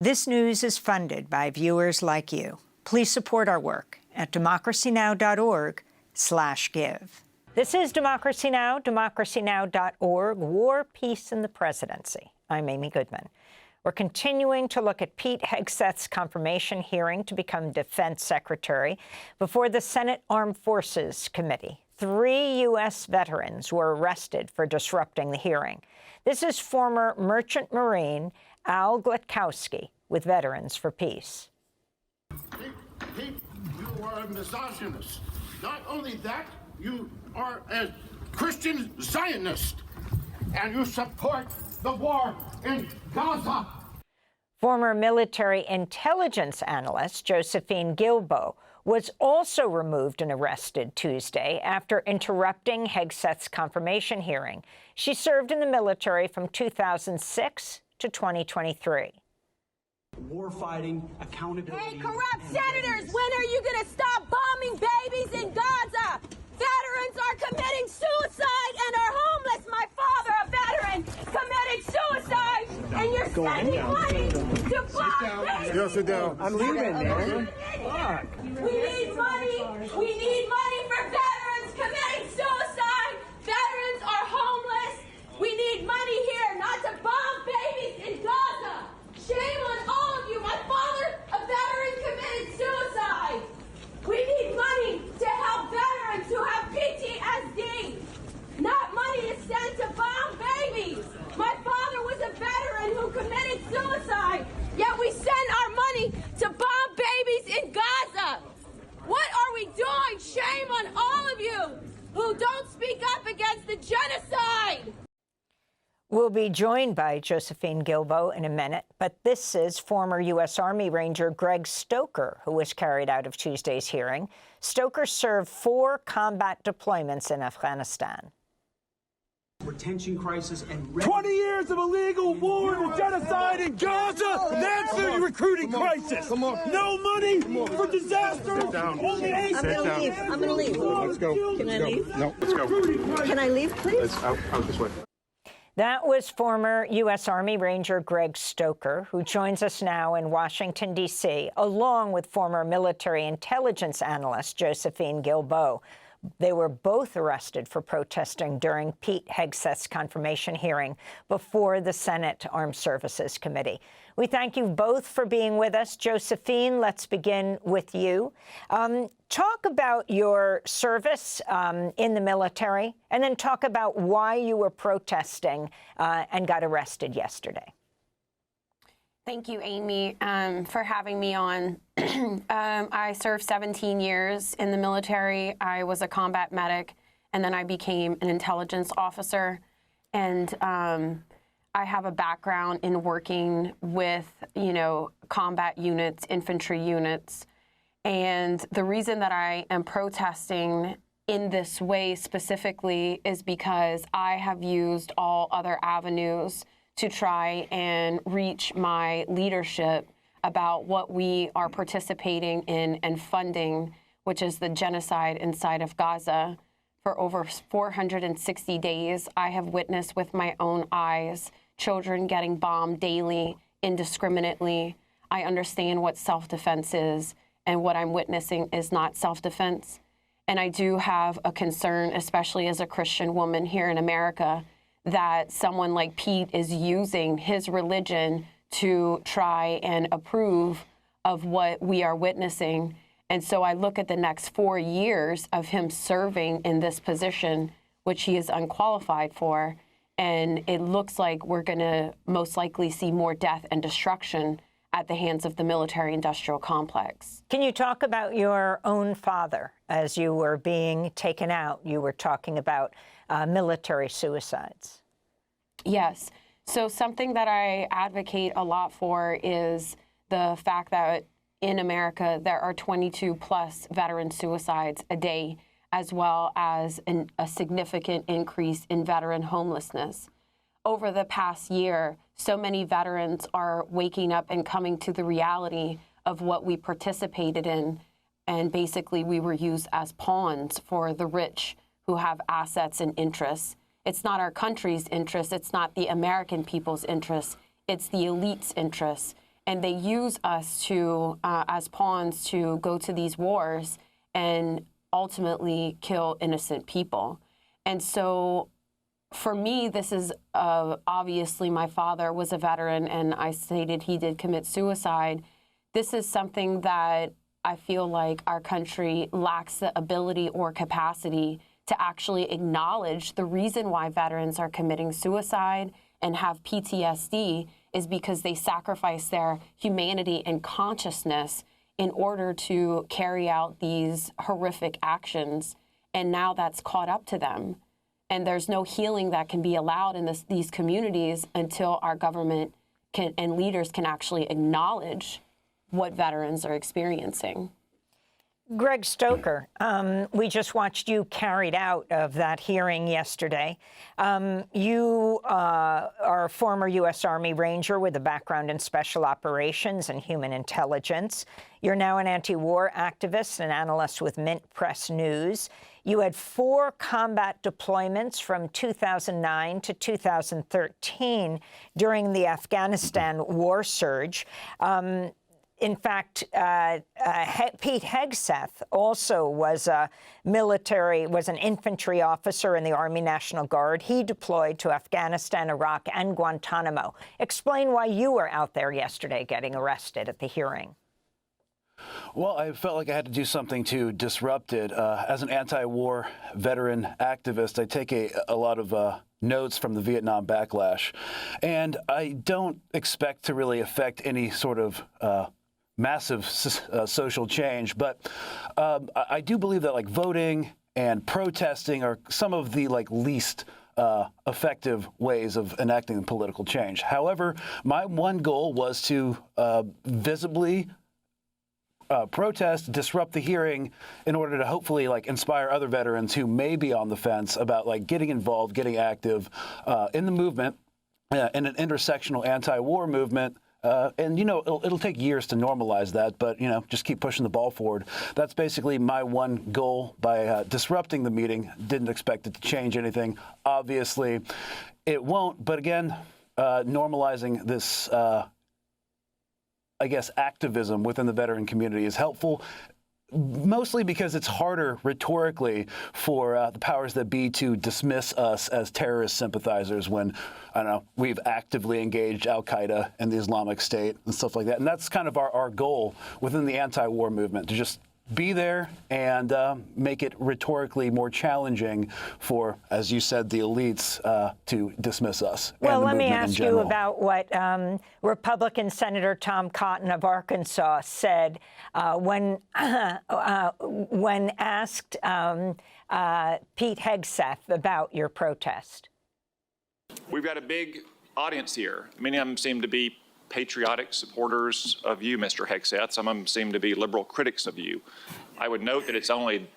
This news is funded by viewers like you. Please support our work at democracynow.org/give. This is Democracy Now!, democracynow.org, War, Peace, and the Presidency. I'm Amy Goodman. We're continuing to look at Pete Hegseth's confirmation hearing to become Defense Secretary before the Senate Armed Forces Committee. 3 U.S. veterans were arrested for disrupting the hearing. This is former Merchant Marine Al Glutkowski with Veterans for Peace. Pete, you are a misogynist. Not only that, you are a Christian Zionist, and you support the war in Gaza. Former military intelligence analyst Josephine Guilbeau was also removed and arrested Tuesday after interrupting Hegseth's confirmation hearing. She served in the military from 2006 to 2023. War-fighting, accountability. Hey, corrupt senators, when are you going to stop bombing babies in Gaza? Veterans are committing suicide and are homeless. My father, a veteran, committed suicide, and you're spending money to bomb babies. Yo, sit down. I'm leaving, man. Fuck. We need money. We need money for veterans committing suicide. Veterans are homeless. We need money here, not to bomb babies in Gaza. Shame on all of you. My father, a veteran, committed suicide. We need money to help veterans who have PTSD, not money to send to bomb babies. My father was a veteran who committed suicide, yet we send our money to bomb babies in Gaza. What are we doing? Shame on all of you who don't speak up against the genocide. We'll be joined by Josephine Guilbeau in a minute, but this is former U.S. Army Ranger Greg Stoker, who was carried out of Tuesday's hearing. Stoker served 4 combat deployments in Afghanistan. Retention crisis and 20 years of illegal war and genocide in Gaza. That's the recruiting crisis. Come on. No money for disasters. Only I'm gonna leave. I'm gonna leave. Let's go. Can I leave? No, let's go. Can I leave, please? Out this way. That was former U.S. Army Ranger Greg Stoker, who joins us now in Washington, D.C., along with former military intelligence analyst Josephine Guilbeau. They were both arrested for protesting during Pete Hegseth's confirmation hearing before the Senate Armed Services Committee. We thank you both for being with us. Josephine, let's begin with you. Talk about your service in the military, and then talk about why you were protesting and got arrested yesterday. Thank you, Amy, for having me on. I served 17 years in the military. I was a combat medic, and then I became an intelligence officer. And I have a background in working with, combat units, infantry units. And the reason that I am protesting in this way specifically is because I have used all other avenues to try and reach my leadership about what we are participating in and funding, which is the genocide inside of Gaza. For over 460 days, I have witnessed with my own eyes children getting bombed daily, indiscriminately. I understand what self-defense is, and what I'm witnessing is not self-defense. And I do have a concern, especially as a Christian woman here in America, that someone like Pete is using his religion to try and approve of what we are witnessing. And so I look at the next 4 years of him serving in this position, which he is unqualified for, and it looks like we're going to most likely see more death and destruction at the hands of the military-industrial complex. Can you talk about your own father? As you were being taken out, you were talking about military suicides. Yes. So something that I advocate a lot for is the fact that in America, there are 22+ veteran suicides a day, as well as a significant increase in veteran homelessness. Over the past year, so many veterans are waking up and coming to the reality of what we participated in. And basically, we were used as pawns for the rich who have assets and interests. It's not our country's interests. It's not the American people's interests. It's the elite's interests. And they use us to as pawns to go to these wars and ultimately kill innocent people. And so for me, this is obviously my father was a veteran, and I stated he did commit suicide. This is something that I feel like our country lacks the ability or capacity to actually acknowledge. The reason why veterans are committing suicide and have PTSD is because they sacrifice their humanity and consciousness in order to carry out these horrific actions. And now that's caught up to them. And there's no healing that can be allowed in these communities until our government and leaders can actually acknowledge what veterans are experiencing. Greg Stoker, we just watched you carried out of that hearing yesterday. You are a former U.S. Army Ranger with a background in special operations and human intelligence. You're now an anti-war activist and analyst with Mint Press News. You had 4 combat deployments from 2009 to 2013 during the Afghanistan war surge. In fact, Pete Hegseth also was an infantry officer in the Army National Guard. He deployed to Afghanistan, Iraq, and Guantanamo. Explain why you were out there yesterday getting arrested at the hearing. Well, I felt like I had to do something to disrupt it. As an anti-war veteran activist, I take a lot of notes from the Vietnam backlash, and I don't expect to really affect any sort of massive social change, but I do believe that voting and protesting are some of the least effective ways of enacting political change. However, my one goal was to visibly protest, disrupt the hearing in order to hopefully inspire other veterans who may be on the fence about getting involved, getting active in the movement, in an intersectional anti-war movement. And, it'll take years to normalize that, but, just keep pushing the ball forward. That's basically my one goal by disrupting the meeting. Didn't expect it to change anything. Obviously, it won't. But again, normalizing this activism within the veteran community is helpful, mostly because it's harder rhetorically for the powers that be to dismiss us as terrorist sympathizers when, we've actively engaged al-Qaeda and the Islamic State and stuff like that. And that's kind of our goal within the anti-war movement, to just be there and make it rhetorically more challenging for, as you said, the elites to dismiss us. Well, let me ask you about what Republican Senator Tom Cotton of Arkansas said when asked Pete Hegseth about your protest. We've got a big audience here. Many of them seem to be patriotic supporters of you, Mr. Hegseth. Some of them seem to be liberal critics of you. I would note that it's only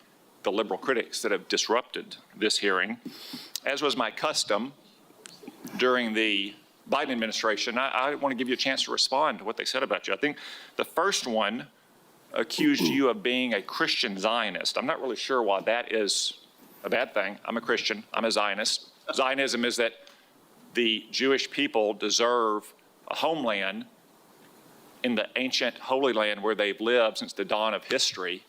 the liberal critics that have disrupted this hearing. As was my custom during the Biden administration, I want to give you a chance to respond to what they said about you. I think the first one accused you of being a Christian Zionist. I'm not really sure why that is a bad thing. I'm a Christian. I'm a Zionist. Zionism is that the Jewish people deserve a homeland in the ancient Holy Land where they've lived since the dawn of history.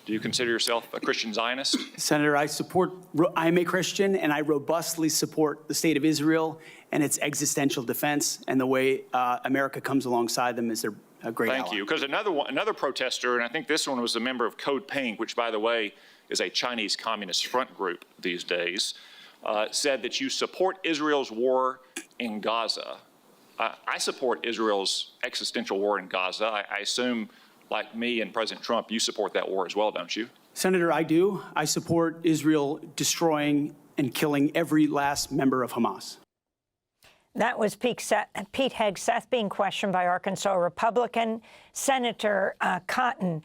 Do you consider yourself a Christian Zionist? Senator, I'm a Christian, and I robustly support the state of Israel and its existential defense, and the way America comes alongside them is a great ally. Thank you. Because another protester, and I think this one was a member of Code Pink, which, by the way, is a Chinese Communist front group these days, said that you support Israel's war in Gaza. I support Israel's existential war in Gaza. I assume, like me and President Trump, you support that war as well, don't you? Senator, I do. I support Israel destroying and killing every last member of Hamas. That was Pete Hegseth being questioned by Arkansas Republican Senator Cotton.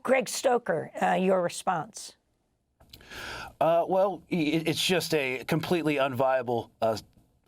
Greg Stoker, your response. Well, it's just a completely unviable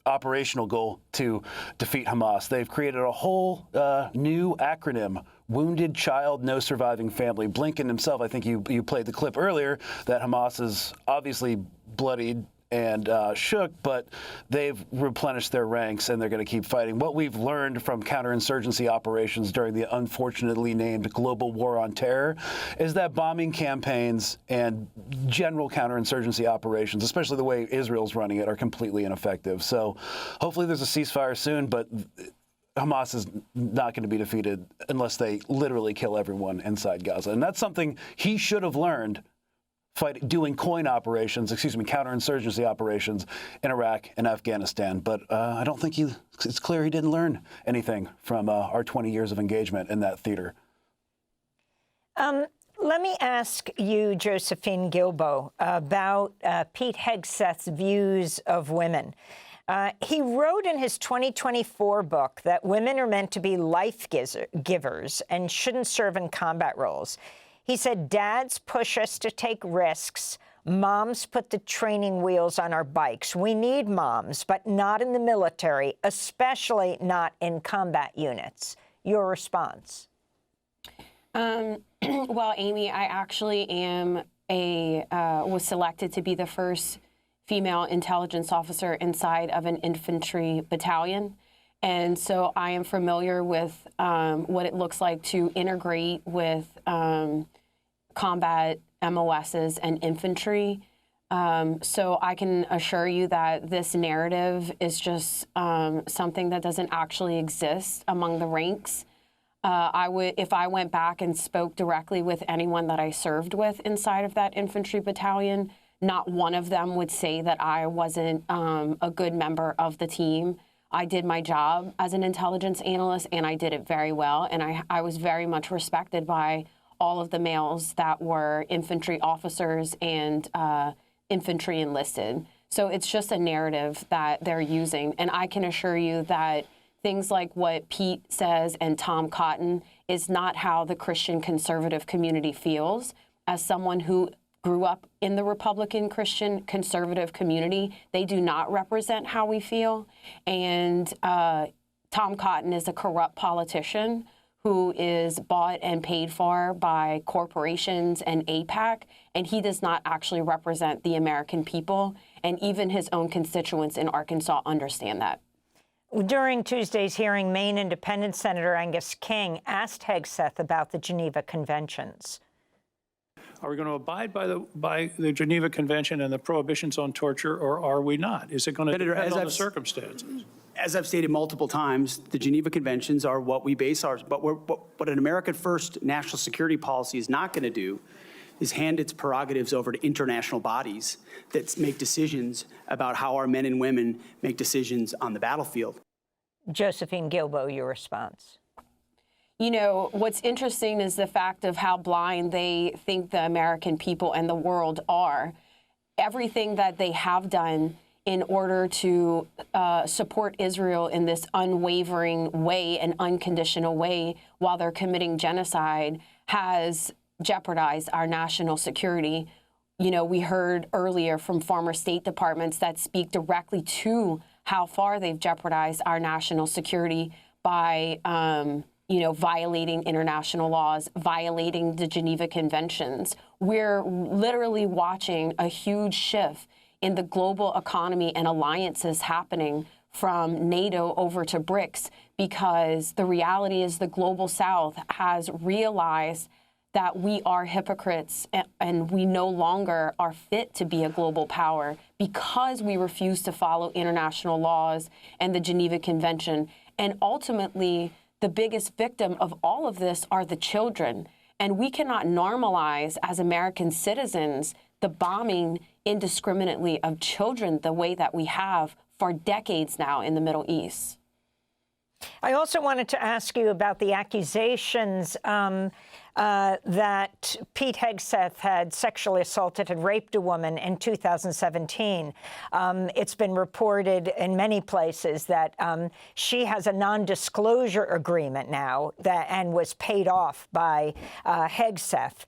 operational goal to defeat Hamas. They've created a whole new acronym, Wounded Child, No Surviving Family. Blinken himself, I think you played the clip earlier, that Hamas has obviously bloodied and shook, but they've replenished their ranks and they're going to keep fighting. What we've learned from counterinsurgency operations during the unfortunately named global war on terror is that bombing campaigns and general counterinsurgency operations, especially the way Israel's running it, are completely ineffective. So hopefully there's a ceasefire soon, but Hamas is not going to be defeated unless they literally kill everyone inside Gaza. And that's something he should have learned doing counterinsurgency operations in Iraq and Afghanistan. But I don't think it's clear he didn't learn anything from our 20 years of engagement in that theater. Let me ask you, Josephine Guilbeau, about Pete Hegseth's views of women. He wrote in his 2024 book that women are meant to be life givers and shouldn't serve in combat roles. He said, dads push us to take risks. Moms put the training wheels on our bikes. We need moms, but not in the military, especially not in combat units. Your response? Well, Amy, I actually am was selected to be the first female intelligence officer inside of an infantry battalion. And so I am familiar with what it looks like to integrate with combat MOSs and infantry. So I can assure you that this narrative is just something that doesn't actually exist among the ranks. If I went back and spoke directly with anyone that I served with inside of that infantry battalion, not one of them would say that I wasn't a good member of the team. I did my job as an intelligence analyst, and I did it very well. And I was very much respected by all of the males that were infantry officers and infantry enlisted. So it's just a narrative that they're using. And I can assure you that things like what Pete says and Tom Cotton is not how the Christian conservative community feels. As someone who grew up in the Republican Christian conservative community, they do not represent how we feel. And Tom Cotton is a corrupt politician who is bought and paid for by corporations and AIPAC, and he does not actually represent the American people. And even his own constituents in Arkansas understand that. During Tuesday's hearing, Maine Independent Senator Angus King asked Hegseth about the Geneva Conventions. Are we going to abide by the Geneva Convention and the prohibitions on torture, or are we not? Is it going to depend on the circumstances? As I've stated multiple times, the Geneva Conventions are what we base ours. But what an American-first national security policy is not going to do is hand its prerogatives over to international bodies that make decisions about how our men and women make decisions on the battlefield. Josephine Guilbeau, your response. You know, what's interesting is the fact of how blind they think the American people and the world are. Everything that they have done in order to support Israel in this unwavering way and unconditional way while they're committing genocide has jeopardized our national security. You know, we heard earlier from former State Departments that speak directly to how far they've jeopardized our national security by violating international laws, violating the Geneva Conventions. We're literally watching a huge shift in the global economy and alliances happening from NATO over to BRICS, because the reality is the global South has realized that we are hypocrites and we no longer are fit to be a global power because we refuse to follow international laws and the Geneva Convention. And ultimately, the biggest victim of all of this are the children. And we cannot normalize as American citizens the bombing indiscriminately of children the way that we have for decades now in the Middle East. I also wanted to ask you about the accusations that Pete Hegseth had sexually assaulted and raped a woman in 2017. It's been reported in many places that she has a non-disclosure agreement now and was paid off by Hegseth.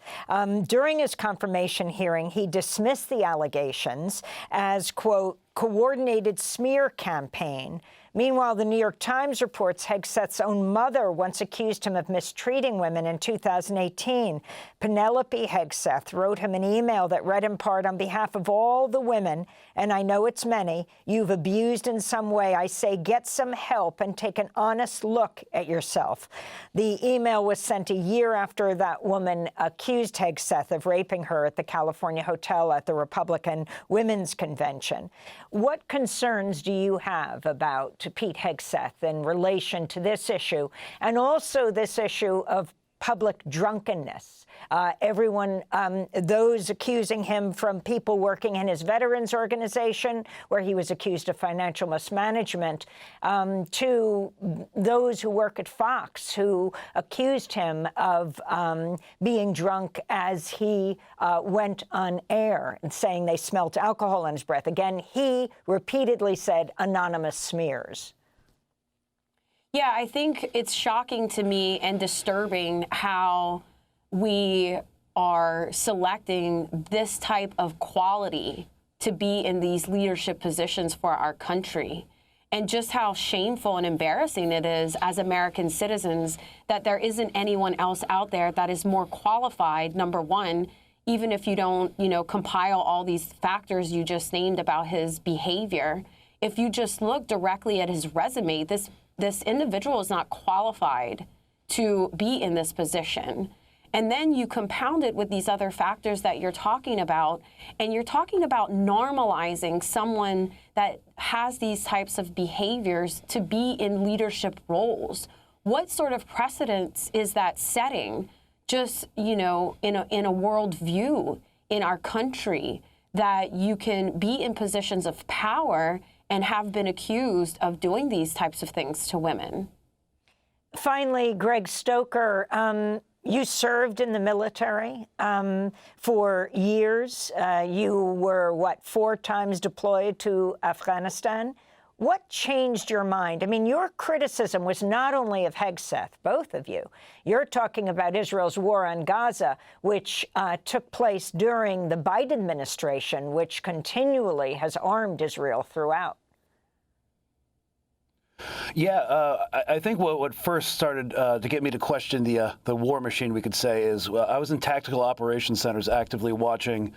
During his confirmation hearing, he dismissed the allegations as, quote, coordinated smear campaign, Meanwhile, the New York Times reports Hegseth's own mother once accused him of mistreating women in 2018. Penelope Hegseth wrote him an email that read in part, "On behalf of all the women, and I know it's many, you've abused in some way, I say get some help and take an honest look at yourself." The email was sent a year after that woman accused Hegseth of raping her at the California hotel at the Republican Women's Convention. What concerns do you have about Pete Hegseth in relation to this issue, and also this issue of public drunkenness? Those accusing him, from people working in his veterans organization, where he was accused of financial mismanagement, to those who work at Fox, who accused him of being drunk as he went on air and saying they smelt alcohol in his breath. Again, he repeatedly said anonymous smears. Yeah, I think it's shocking to me and disturbing how we are selecting this type of quality to be in these leadership positions for our country, and just how shameful and embarrassing it is as American citizens that there isn't anyone else out there that is more qualified, number one, even if you don't, compile all these factors you just named about his behavior. If you just look directly at his resume, this individual is not qualified to be in this position. And then you compound it with these other factors that you're talking about, and you're talking about normalizing someone that has these types of behaviors to be in leadership roles. What sort of precedence is that setting, just, in a world view in our country, that you can be in positions of power and have been accused of doing these types of things to women? Finally, Greg Stoker, you served in the military for years. You were, 4 times deployed to Afghanistan. What changed your mind? I mean, your criticism was not only of Hegseth, both of you. You're talking about Israel's war on Gaza, which took place during the Biden administration, which continually has armed Israel throughout. Yeah, I think what first started to get me to question the war machine, we could say, is I was in tactical operations centers actively watching.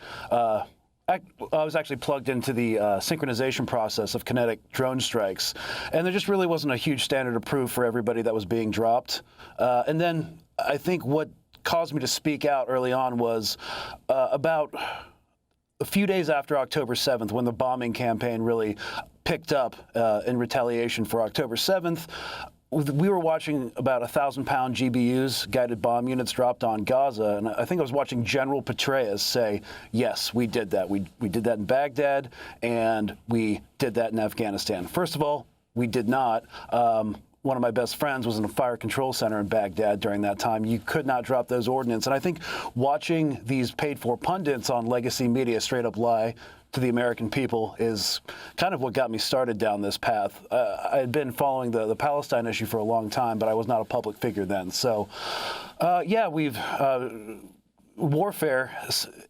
I was actually plugged into the synchronization process of kinetic drone strikes, and there just really wasn't a huge standard of proof for everybody that was being dropped. And then I think what caused me to speak out early on was about a few days after October 7th, when the bombing campaign really picked up in retaliation for October 7th. We were watching about 1,000-pound GBUs, guided bomb units, dropped on Gaza, and I think I was watching General Petraeus say, yes, we did that. We did that in Baghdad, and we did that in Afghanistan. First of all, we did not. One of my best friends was in a fire control center in Baghdad during that time. You could not drop those ordnance. And I think watching these paid-for pundits on legacy media straight up lie to the American people is kind of what got me started down this path. I had been following the Palestine issue for a long time, but I was not a public figure then. So, yeah, warfare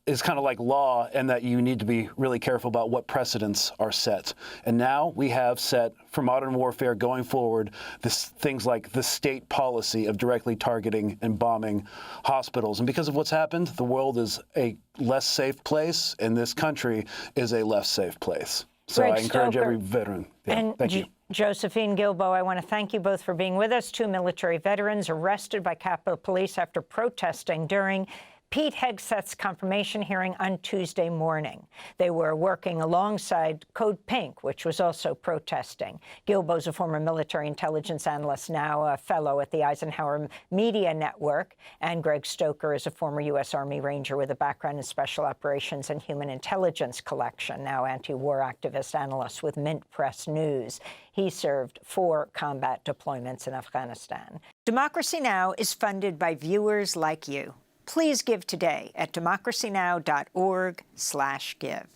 is kind of like law, in that you need to be really careful about what precedents are set. And now we have set for modern warfare going forward things like the state policy of directly targeting and bombing hospitals. And because of what's happened, the world is a less safe place, and this country is a less safe place. So Greg I encourage Stoker, every veteran. Yeah, and thank you. Josephine, Guilbeau, I want to thank you both for being with us. 2 military veterans arrested by Capitol Police after protesting during Pete Hegseth's confirmation hearing on Tuesday morning. They were working alongside Code Pink, which was also protesting. Guilbeau's a former military intelligence analyst, now a fellow at the Eisenhower Media Network, and Greg Stoker is a former U.S. Army Ranger with a background in special operations and human intelligence collection, now anti-war activist analyst with Mint Press News. He served 4 combat deployments in Afghanistan. Democracy Now! Is funded by viewers like you. Please give today at democracynow.org/give.